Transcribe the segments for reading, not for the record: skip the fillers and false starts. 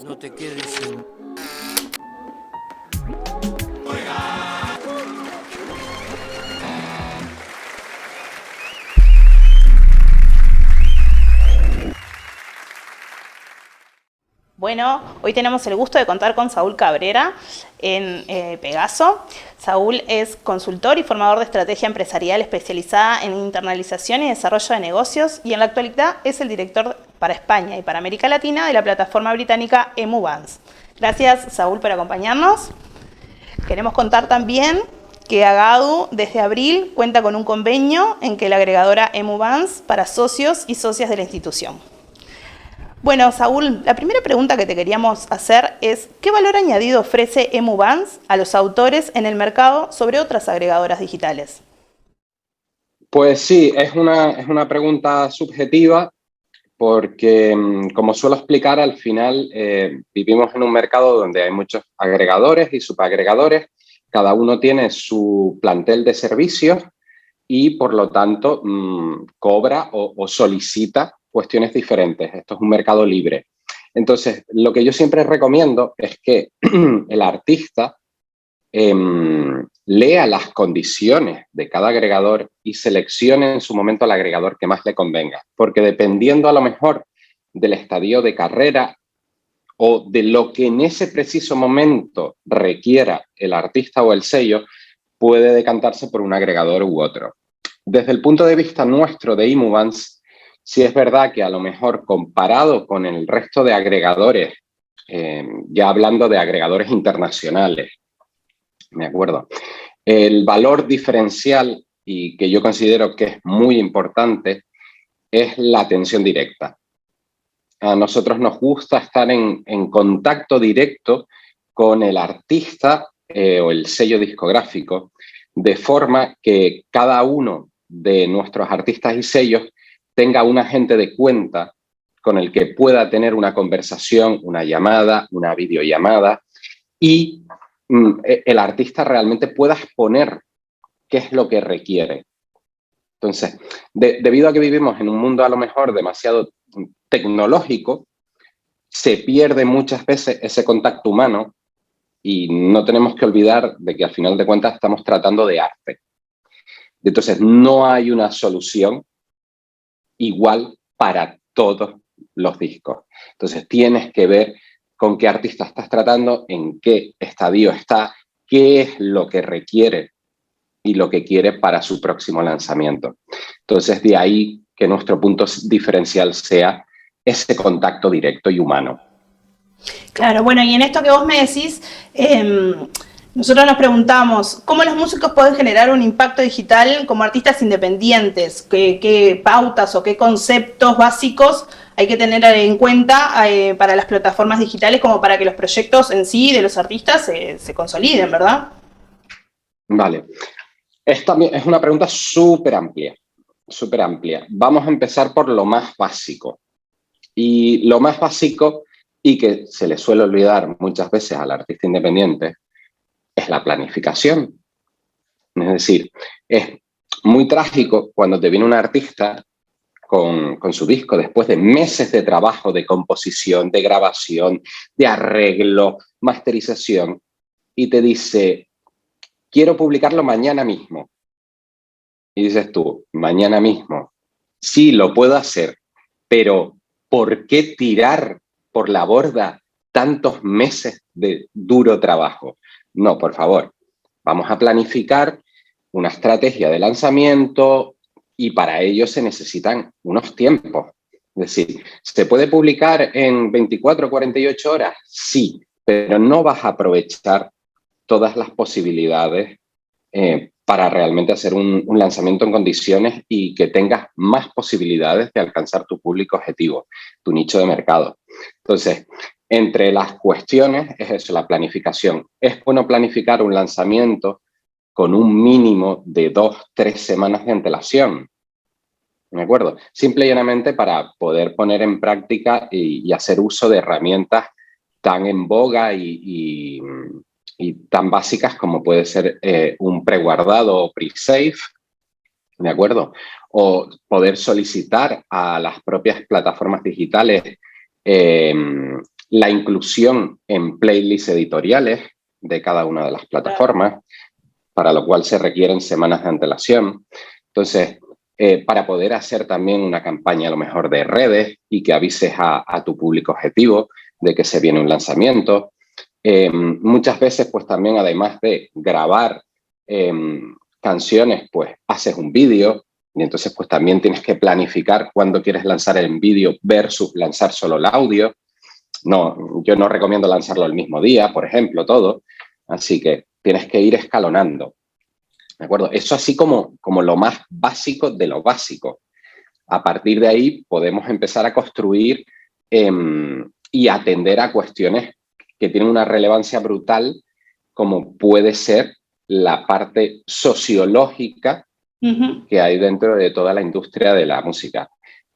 No te quedes sin... Bueno, hoy tenemos el gusto de contar con Saúl Cabrera en Pegaso. Saúl es consultor y formador de estrategia empresarial especializada en internalización y desarrollo de negocios y en la actualidad es el director para España y para América Latina de la plataforma británica EmuVans. Gracias, Saúl, por acompañarnos. Queremos contar también que Agadu desde abril cuenta con un convenio en que la agregadora EmuVans para socios y socias de la institución. Bueno, Saúl, la primera pregunta que te queríamos hacer es ¿qué valor añadido ofrece EmuVans a los autores en el mercado sobre otras agregadoras digitales? Pues sí, es una pregunta subjetiva porque, como suelo explicar, al final vivimos en un mercado donde hay muchos agregadores y subagregadores, cada uno tiene su plantel de servicios y, por lo tanto, cobra o solicita cuestiones diferentes. Esto es un mercado libre. Entonces, lo que yo siempre recomiendo es que el artista lea las condiciones de cada agregador y seleccione en su momento el agregador que más le convenga. Porque dependiendo a lo mejor del estadio de carrera o de lo que en ese preciso momento requiera el artista o el sello, puede decantarse por un agregador u otro. Desde el punto de vista nuestro de EmuVans, sí es verdad que a lo mejor comparado con el resto de agregadores, ya hablando de agregadores internacionales, ¿de acuerdo? El valor diferencial, y que yo considero que es muy importante, es la atención directa. A nosotros nos gusta estar en contacto directo con el artista o el sello discográfico, de forma que cada uno de nuestros artistas y sellos tenga un agente de cuenta con el que pueda tener una conversación, una llamada, una videollamada, y el artista realmente pueda exponer qué es lo que requiere. Entonces, debido a que vivimos en un mundo a lo mejor demasiado tecnológico, se pierde muchas veces ese contacto humano y no tenemos que olvidar de que al final de cuentas estamos tratando de arte. Entonces, no hay una solución igual para todos los discos. Entonces, tienes que ver con qué artista estás tratando, en qué estadio está, qué es lo que requiere y lo que quiere para su próximo lanzamiento. Entonces, de ahí que nuestro punto diferencial sea ese contacto directo y humano. Claro, bueno, y en esto que vos me decís, nosotros nos preguntamos, ¿cómo los músicos pueden generar un impacto digital como artistas independientes? ¿Qué pautas o qué conceptos básicos hay que tener en cuenta para las plataformas digitales como para que los proyectos en sí de los artistas se consoliden, ¿verdad? Vale. Esta es una pregunta súper amplia, súper amplia. Vamos a empezar por lo más básico. Y lo más básico, y que se le suele olvidar muchas veces al artista independiente, es la planificación. Es decir, es muy trágico cuando te viene un artista con su disco después de meses de trabajo, de composición, de grabación, de arreglo, masterización, y te dice, quiero publicarlo mañana mismo. Y dices tú, mañana mismo. Sí, lo puedo hacer, pero ¿por qué tirar por la borda tantos meses de duro trabajo? No, por favor, vamos a planificar una estrategia de lanzamiento y para ello se necesitan unos tiempos. Es decir, ¿se puede publicar en 24 o 48 horas? Sí, pero no vas a aprovechar todas las posibilidades para realmente hacer un lanzamiento en condiciones y que tengas más posibilidades de alcanzar tu público objetivo, tu nicho de mercado. Entonces, entre las cuestiones es eso, la planificación. Es bueno planificar un lanzamiento con un mínimo de 2-3 semanas de antelación. ¿De acuerdo? Simple y llanamente para poder poner en práctica y hacer uso de herramientas tan en boga y tan básicas como puede ser un preguardado o pre-save, ¿de acuerdo? O poder solicitar a las propias plataformas digitales la inclusión en playlists editoriales de cada una de las plataformas, para lo cual se requieren semanas de antelación. Entonces, para poder hacer también una campaña a lo mejor de redes y que avises a tu público objetivo de que se viene un lanzamiento. Muchas veces, pues también, además de grabar canciones, pues haces un vídeo y entonces pues también tienes que planificar cuándo quieres lanzar el vídeo versus lanzar solo el audio. No, yo no recomiendo lanzarlo el mismo día, por ejemplo, todo. Así que tienes que ir escalonando. ¿De acuerdo? Eso así como lo más básico de lo básico. A partir de ahí podemos empezar a construir y atender a cuestiones que tienen una relevancia brutal, como puede ser la parte sociológica que hay dentro de toda la industria de la música.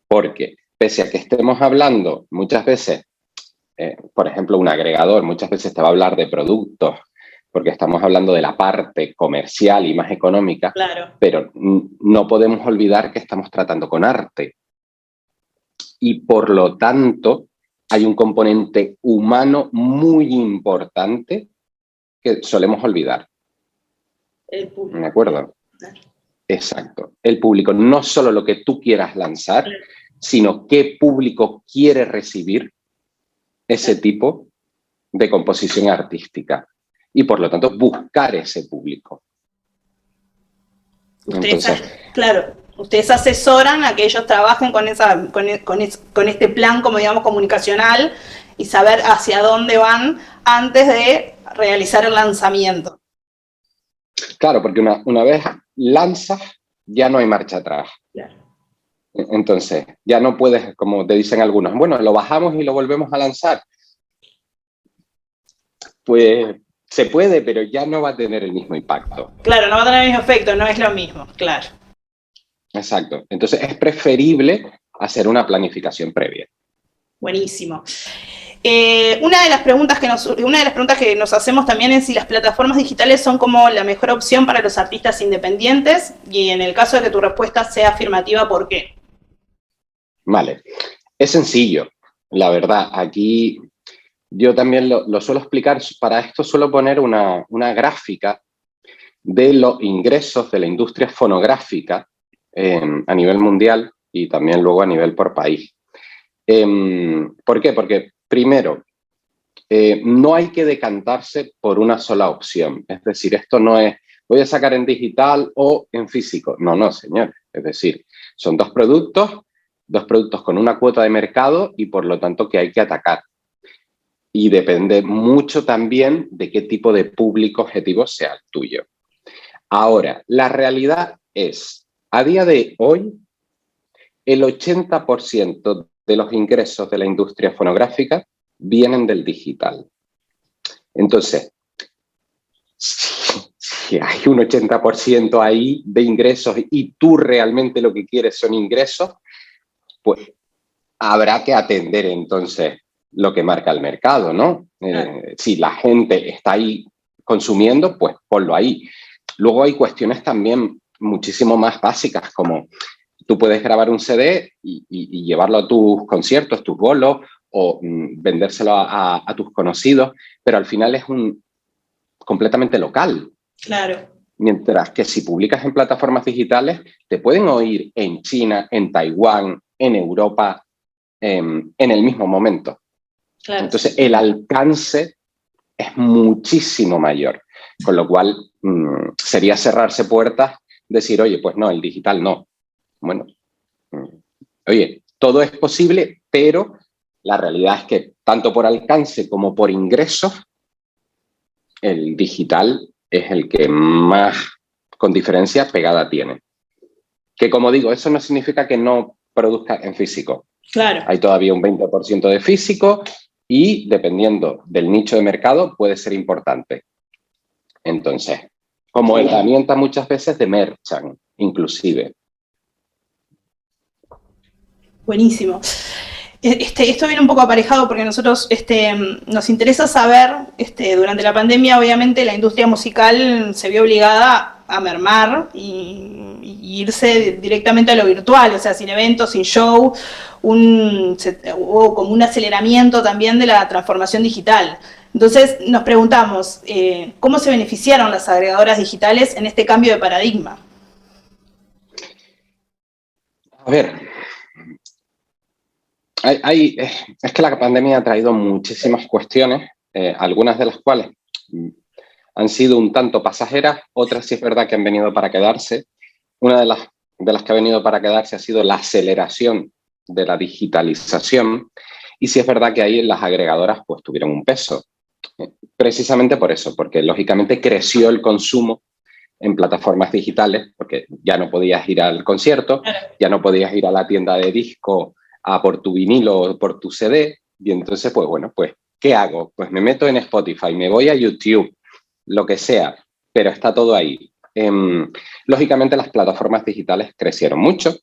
Porque pese a que estemos hablando muchas veces, por ejemplo, un agregador muchas veces te va a hablar de productos, porque estamos hablando de la parte comercial y más económica, claro, pero no podemos olvidar que estamos tratando con arte. Y por lo tanto, hay un componente humano muy importante que solemos olvidar. el público. ¿De acuerdo? Claro. Exacto. El público, no solo lo que tú quieras lanzar, claro, sino qué público quiere recibir ese tipo de composición artística. Y por lo tanto, buscar ese público. Claro, ustedes asesoran a que ellos trabajen con este plan, como digamos, comunicacional y saber hacia dónde van antes de realizar el lanzamiento. Claro, porque una vez lanzas, ya no hay marcha atrás. Claro. Entonces, ya no puedes, como te dicen algunos, bueno, lo bajamos y lo volvemos a lanzar. Pues se puede, pero ya no va a tener el mismo impacto. Claro, no va a tener el mismo efecto, no es lo mismo, claro. Exacto. Entonces, es preferible hacer una planificación previa. Buenísimo. Una de las preguntas que nos hacemos también es si las plataformas digitales son como la mejor opción para los artistas independientes, y en el caso de que tu respuesta sea afirmativa, ¿por qué? Vale. Es sencillo, la verdad. Aquí yo también lo suelo explicar. Para esto suelo poner una gráfica de los ingresos de la industria fonográfica a nivel mundial y también luego a nivel por país. ¿Por qué? Porque primero, no hay que decantarse por una sola opción. Es decir, esto no es voy a sacar en digital o en físico. No, señores. Es decir, son dos productos con una cuota de mercado y por lo tanto que hay que atacar. Y depende mucho también de qué tipo de público objetivo sea el tuyo. Ahora, la realidad es, a día de hoy, el 80% de los ingresos de la industria fonográfica vienen del digital. Entonces, si hay un 80% ahí de ingresos y tú realmente lo que quieres son ingresos, pues habrá que atender entonces lo que marca el mercado, ¿no? Si la gente está ahí consumiendo, pues ponlo ahí. Luego hay cuestiones también muchísimo más básicas, como tú puedes grabar un CD y llevarlo a tus conciertos, tus bolos, o vendérselo a tus conocidos, pero al final es completamente local. Claro. Mientras que si publicas en plataformas digitales, te pueden oír en China, en Taiwán, en Europa, en el mismo momento. Claro. Entonces, el alcance es muchísimo mayor, con lo cual sería cerrarse puertas, decir, oye, pues no, el digital no. Bueno, oye, todo es posible, pero la realidad es que tanto por alcance como por ingresos, el digital es el que más, con diferencia, pegada tiene. Que como digo, eso no significa que no produzca en físico. Claro. Hay todavía un 20% de físico y, dependiendo del nicho de mercado, puede ser importante. Entonces, como herramienta muchas veces de merchant, inclusive. Buenísimo. Esto viene un poco aparejado porque nosotros nos interesa saber, durante la pandemia, obviamente, la industria musical se vio obligada a mermar y irse directamente a lo virtual, o sea, sin eventos, sin show, hubo como un aceleramiento también de la transformación digital. Entonces nos preguntamos, ¿cómo se beneficiaron las agregadoras digitales en este cambio de paradigma? A ver, es que la pandemia ha traído muchísimas cuestiones, algunas de las cuales han sido un tanto pasajeras, otras sí es verdad que han venido para quedarse. Una de las que ha venido para quedarse ha sido la aceleración de la digitalización, y sí es verdad que ahí las agregadoras pues tuvieron un peso, precisamente por eso, porque lógicamente creció el consumo en plataformas digitales, porque ya no podías ir al concierto, ya no podías ir a la tienda de disco a por tu vinilo o por tu CD, y entonces, pues bueno, pues, ¿qué hago? Pues me meto en Spotify, me voy a YouTube, lo que sea, pero está todo ahí. Lógicamente las plataformas digitales crecieron mucho,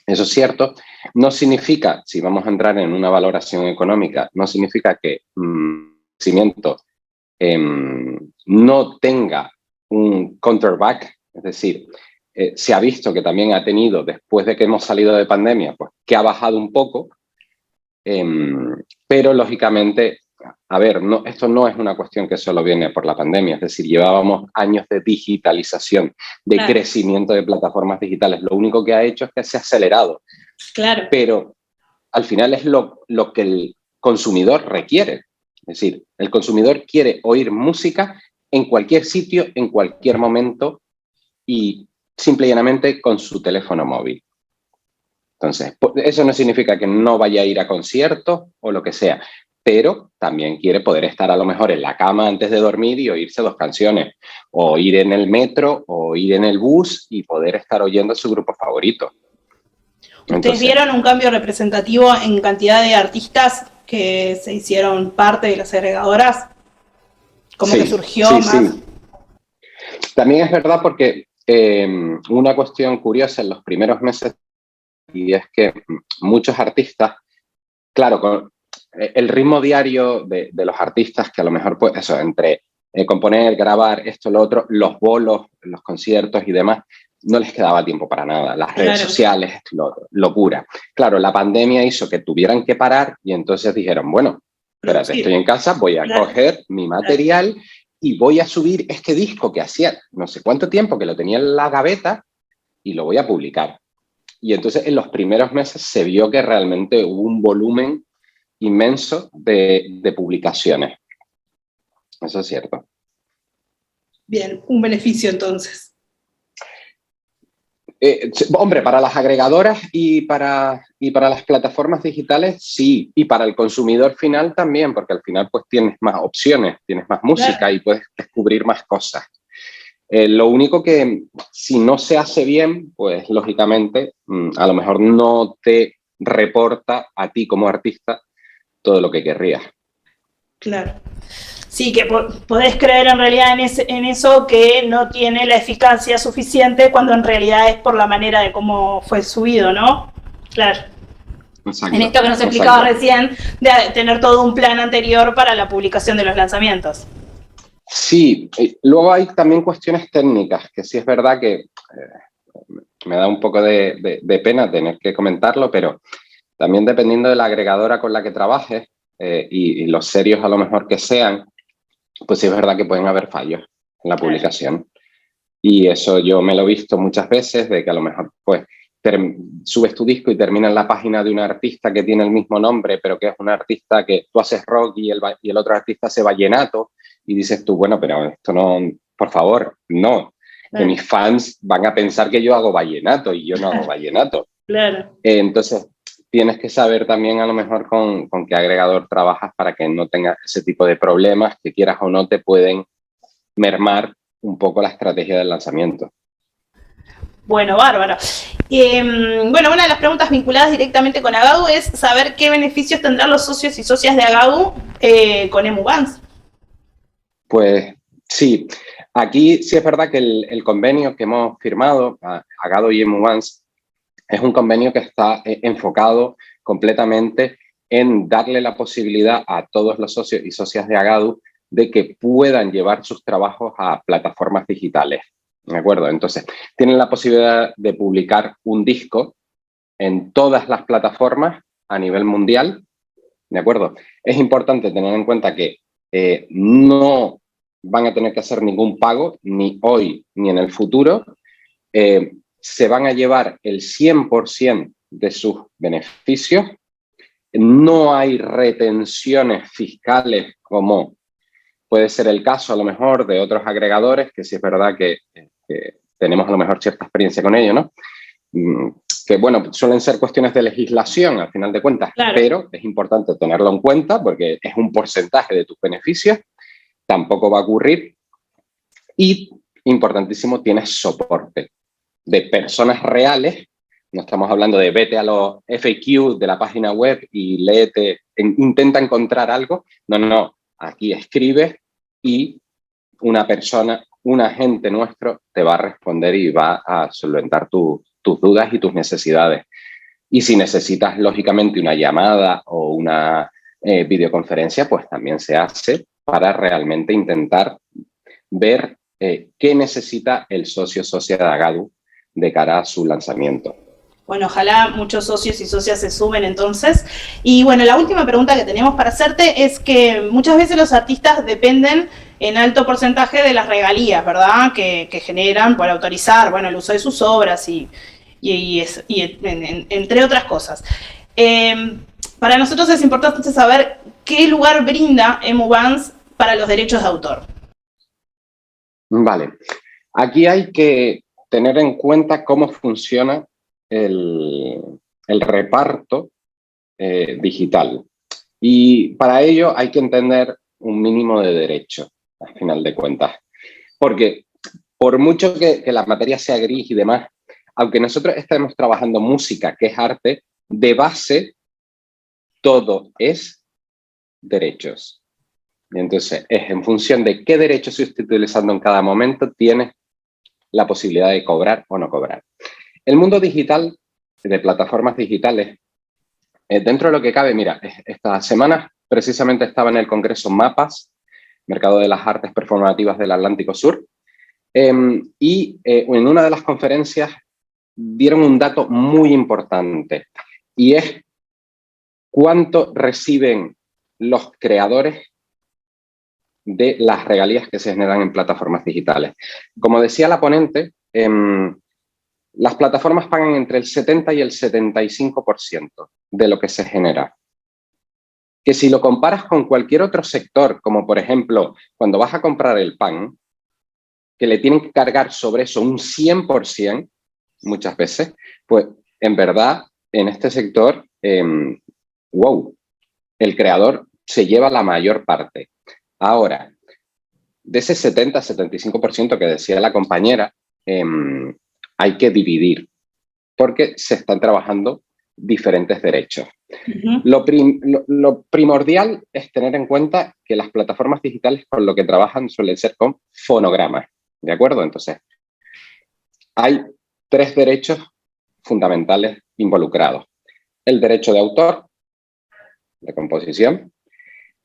eso es cierto. No significa, si vamos a entrar en una valoración económica, no significa que el crecimiento no tenga un counterback, es decir, se ha visto que también ha tenido, después de que hemos salido de pandemia, pues que ha bajado un poco, pero lógicamente, a ver, esto no es una cuestión que solo viene por la pandemia, es decir, llevábamos años de digitalización, de crecimiento de plataformas digitales. Lo único que ha hecho es que se ha acelerado. Claro. Pero al final es lo que el consumidor requiere. Es decir, el consumidor quiere oír música en cualquier sitio, en cualquier momento y simple y llanamente con su teléfono móvil. Entonces, eso no significa que no vaya a ir a conciertos o lo que sea, pero también quiere poder estar a lo mejor en la cama antes de dormir y oírse 2 canciones, o ir en el metro, o ir en el bus y poder estar oyendo su grupo favorito. ¿Ustedes vieron un cambio representativo en cantidad de artistas que se hicieron parte de las agregadoras? Como sí, que surgió más. Sí. También es verdad porque una cuestión curiosa en los primeros meses, y es que muchos artistas, claro, con el ritmo diario de los artistas, que a lo mejor, pues eso, entre componer, grabar, esto, lo otro, los bolos, los conciertos y demás, no les quedaba tiempo para nada. Las redes sociales, locura. Claro, la pandemia hizo que tuvieran que parar y entonces dijeron, bueno, espérate, estoy en casa, voy a coger mi material y voy a subir este disco que hacía no sé cuánto tiempo que lo tenía en la gaveta y lo voy a publicar. Y entonces en los primeros meses se vio que realmente hubo un volumen inmenso de publicaciones. Eso es cierto. Bien, un beneficio entonces. Hombre, para las agregadoras y para las plataformas digitales, sí. Y para el consumidor final también, porque al final pues tienes más opciones, tienes más música y puedes descubrir más cosas. Lo único que si no se hace bien, pues lógicamente a lo mejor no te reporta a ti como artista todo lo que querrías. Claro. Sí, que podés creer en realidad en eso que no tiene la eficacia suficiente cuando en realidad es por la manera de cómo fue subido, ¿no? Claro. Exacto, en esto que nos explicaba recién, de tener todo un plan anterior para la publicación de los lanzamientos. Sí, luego hay también cuestiones técnicas, que sí es verdad que me da un poco de pena tener que comentarlo, pero también dependiendo de la agregadora con la que trabajes y los serios a lo mejor que sean, pues sí es verdad que pueden haber fallos en la publicación. Y eso yo me lo he visto muchas veces, de que a lo mejor pues subes tu disco y termina en la página de un artista que tiene el mismo nombre, pero que es un artista que tú haces rock y el otro artista hace vallenato, y dices tú, bueno, pero esto no, por favor, no. Que mis fans van a pensar que yo hago vallenato y yo no hago vallenato. Claro. Entonces, tienes que saber también a lo mejor con qué agregador trabajas para que no tengas ese tipo de problemas que quieras o no te pueden mermar un poco la estrategia del lanzamiento. Bueno, bárbaro. Bueno, una de las preguntas vinculadas directamente con Agadu es saber qué beneficios tendrán los socios y socias de Agadu con EmuBans. Pues sí, aquí sí es verdad que el convenio que hemos firmado, Agadu y EmuBans, es un convenio que está enfocado completamente en darle la posibilidad a todos los socios y socias de Agadu de que puedan llevar sus trabajos a plataformas digitales. ¿De acuerdo? Entonces, tienen la posibilidad de publicar un disco en todas las plataformas a nivel mundial, ¿de acuerdo? Es importante tener en cuenta que no van a tener que hacer ningún pago, ni hoy ni en el futuro. Se van a llevar el 100% de sus beneficios. No hay retenciones fiscales como puede ser el caso a lo mejor de otros agregadores, que sí es verdad que tenemos a lo mejor cierta experiencia con ello, ¿no? Que bueno, suelen ser cuestiones de legislación al final de cuentas, Claro. pero es importante tenerlo en cuenta porque es un porcentaje de tus beneficios, tampoco va a ocurrir. Y, importantísimo, tienes soporte de personas reales. No estamos hablando de vete a los FAQ de la página web y léete, intenta encontrar algo. No, no, no. Aquí escribes y una persona, un agente nuestro te va a responder y va a solventar tus dudas y tus necesidades. Y si necesitas, lógicamente, una llamada o una videoconferencia, pues también se hace para realmente intentar ver qué necesita el socio socia de Agadu de cara a su lanzamiento. Bueno, ojalá muchos socios y socias se sumen entonces. Y bueno, la última pregunta que tenemos para hacerte es que muchas veces los artistas dependen en alto porcentaje de las regalías, ¿verdad? Que generan por autorizar, bueno, el uso de sus obras y entre otras cosas. Para nosotros es importante saber qué lugar brinda EmuBands para los derechos de autor. Vale. Aquí hay que tener en cuenta cómo funciona el reparto digital. Y para ello hay que entender un mínimo de derechos, al final de cuentas. Porque por mucho que la materia sea gris y demás, aunque nosotros estemos trabajando música, que es arte, de base todo es derechos. Y entonces es en función de qué derechos se esté utilizando en cada momento, tienes la posibilidad de cobrar o no cobrar. El mundo digital, de plataformas digitales, dentro de lo que cabe, mira, estas semanas precisamente estaba en el Congreso MAPAS, Mercado de las Artes Performativas del Atlántico Sur, y en una de las conferencias dieron un dato muy importante, y es cuánto reciben los creadores de las regalías que se generan en plataformas digitales. Como decía la ponente, las plataformas pagan entre el 70 y el 75% de lo que se genera. Que si lo comparas con cualquier otro sector, como por ejemplo, cuando vas a comprar el pan, que le tienen que cargar sobre eso un 100% muchas veces, pues en verdad, en este sector, wow, el creador se lleva la mayor parte. Ahora, de ese 70-75% que decía la compañera, hay que dividir, porque se están trabajando diferentes derechos. Lo primordial es tener en cuenta que las plataformas digitales con lo que trabajan suelen ser con fonogramas, ¿de acuerdo? Entonces, hay 3 derechos fundamentales involucrados. El derecho de autor, de composición,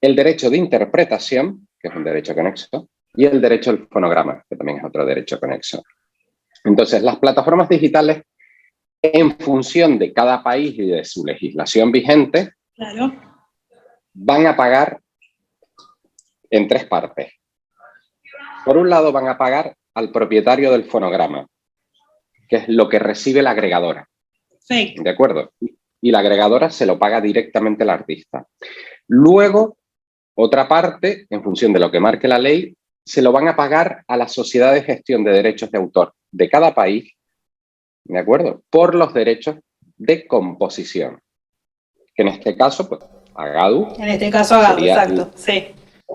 el derecho de interpretación, que es un derecho conexo, y el derecho al fonograma, que también es otro derecho conexo. Entonces, las plataformas digitales, en función de cada país y de su legislación vigente, claro, van a pagar en 3 partes. Por un lado, van a pagar al propietario del fonograma, que es lo que recibe la agregadora. Sí. ¿De acuerdo? Y la agregadora se lo paga directamente al artista. Luego, otra parte, en función de lo que marque la ley, se lo van a pagar a la sociedad de gestión de derechos de autor de cada país, ¿de acuerdo? Por los derechos de composición. Que en este caso, pues, Agadu. En este caso Agadu, exacto, sí.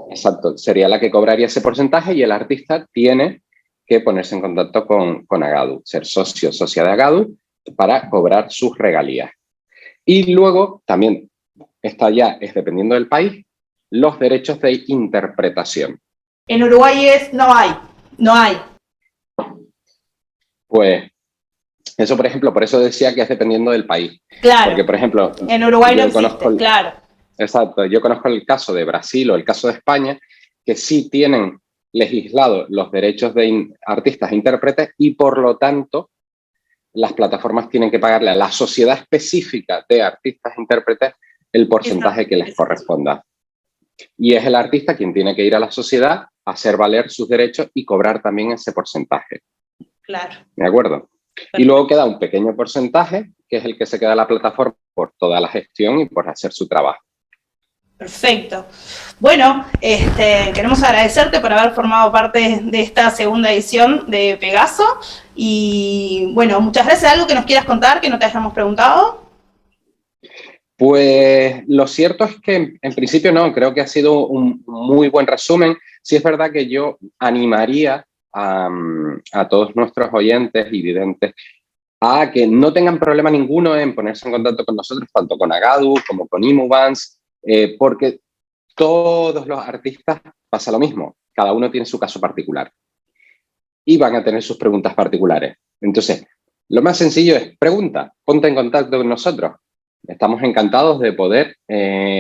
Exacto, sería la que cobraría ese porcentaje y el artista tiene que ponerse en contacto con Agadu, ser socio o socia de Agadu para cobrar sus regalías. Y luego, también, esta ya es dependiendo del país, los derechos de interpretación. En Uruguay no hay. Pues eso, por ejemplo, por eso decía que es dependiendo del país. Claro. Porque, por ejemplo, en Uruguay no existe, claro. Exacto. Yo conozco el caso de Brasil o el caso de España, que sí tienen legislado los derechos de artistas e intérpretes y, por lo tanto, las plataformas tienen que pagarle a la sociedad específica de artistas e intérpretes el porcentaje que les corresponda. Y es el artista quien tiene que ir a la sociedad, hacer valer sus derechos y cobrar también ese porcentaje. Claro. ¿De acuerdo? Perfecto. Y luego queda un pequeño porcentaje, que es el que se queda a la plataforma por toda la gestión y por hacer su trabajo. Perfecto. Bueno, queremos agradecerte por haber formado parte de esta segunda edición de Pegaso. Y bueno, muchas gracias. ¿Algo que nos quieras contar que no te hayamos preguntado? Pues lo cierto es que en principio no, creo que ha sido un muy buen resumen. Sí es verdad que yo animaría a todos nuestros oyentes y videntes a que no tengan problema ninguno en ponerse en contacto con nosotros, tanto con Agadu como con Imuvance, porque todos los artistas pasa lo mismo, cada uno tiene su caso particular y van a tener sus preguntas particulares. Entonces, lo más sencillo es pregunta, ponte en contacto con nosotros. Estamos encantados de poder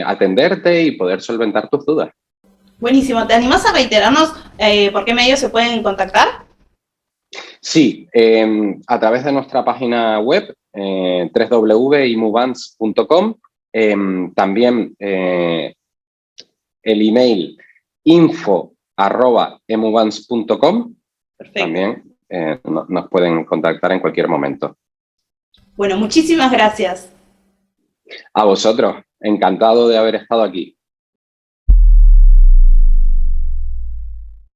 atenderte y poder solventar tus dudas. Buenísimo. ¿Te animás a reiterarnos por qué medios se pueden contactar? Sí, a través de nuestra página web, www.imuvance.com, también el email info@emuvance.com. También nos pueden contactar en cualquier momento. Bueno, muchísimas gracias. A vosotros, encantado de haber estado aquí.